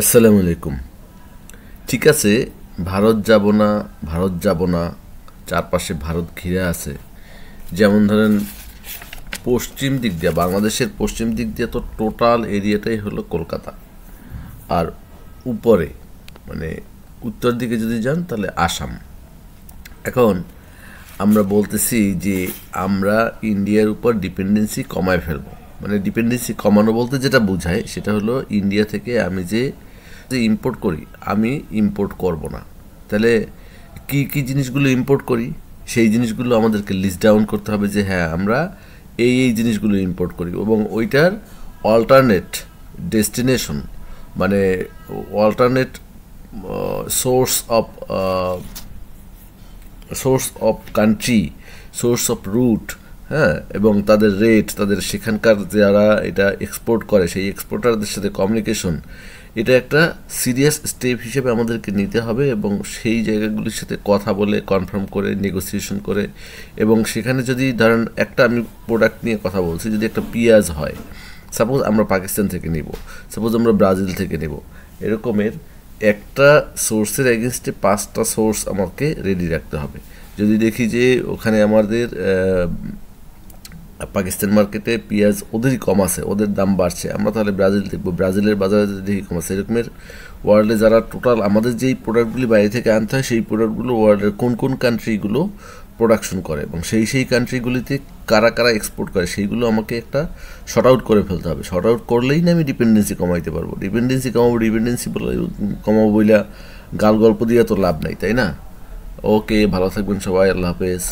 আসসালামু আলাইকুম। ঠিক আছে, ভারত যাব না, চারপাশে ভারত ঘিরে আছে। যেমন ধরেন পশ্চিম দিক দিয়ে, বাংলাদেশের পশ্চিম দিক দিয়ে তো টোটাল এরিয়াটাই হলো কলকাতা। আর উপরে মানে উত্তর দিকে যদি যান তাহলে আসাম। এখন আমরা বলতেছি যে আমরা ইন্ডিয়ার উপর ডিপেন্ডেন্সি কমায় ফেলবো। মানে ডিপেন্ডেন্সি কমানো বলতে যেটা বোঝায় সেটা হলো ইন্ডিয়া থেকে আমি যে ইম্পোর্ট করি আমি ইম্পোর্ট করব না। তাহলে কি কি জিনিসগুলো ইম্পোর্ট করি সেই জিনিসগুলো আমাদেরকে লিস্ট ডাউন করতে হবে যে হ্যাঁ আমরা এই জিনিসগুলো ইম্পোর্ট করি, এবং ওইটার অল্টারনেট ডেস্টিনেশন মানে alternate source of country, source of route, হ্যাঁ, এবং তাদের রেট, তাদের সেখানকার যারা এটা এক্সপোর্ট করে সেই এক্সপোর্টারদের সাথে কমিউনিকেশন, এটা একটা সিরিয়াস স্টেপ হিসেবে আমাদেরকে নিতে হবে। এবং সেই জায়গাগুলির সাথে কথা বলে কনফার্ম করে নেগোসিয়েশন করে, এবং সেখানে যদি ধরেন একটা আমি প্রোডাক্ট নিয়ে কথা বলছি, যদি একটা পেঁয়াজ হয়, সাপোজ আমরা পাকিস্তান থেকে নিব, সাপোজ আমরা ব্রাজিল থেকে নেব, এরকমের একটা সোর্সের এগেনস্টে 5টা সোর্স আমাকে রেডি রাখতে হবে। যদি দেখি যে ওখানে আমাদের পাকিস্তান মার্কেটে পেঁয়াজ ওদেরই কম আছে, ওদের দাম বাড়ছে, আমরা তাহলে ব্রাজিল দেখবো, ব্রাজিলের বাজারে দেখি কম আছে। এরকমের ওয়ার্ল্ডে যারা টোটাল আমাদের যেই প্রোডাক্টগুলি বাইরে থেকে আনতে হয় সেই প্রোডাক্টগুলো ওয়ার্ল্ডের কোন কোন কান্ট্রিগুলো প্রোডাকশন করে এবং সেই কান্ট্রিগুলিতে কারা কারা এক্সপোর্ট করে সেইগুলো আমাকে একটা শর্ট আউট করে ফেলতে হবে। শর্ট আউট করলেই না আমি ডিপেন্ডেন্সি কমাইতে পারবো। ডিপেন্ডেন্সি কমাবো বইলা গাল গল্প দিয়ে তো লাভ নাই, তাই না? ওকে, ভালো থাকবেন সবাই, আল্লাহ হাফেজ।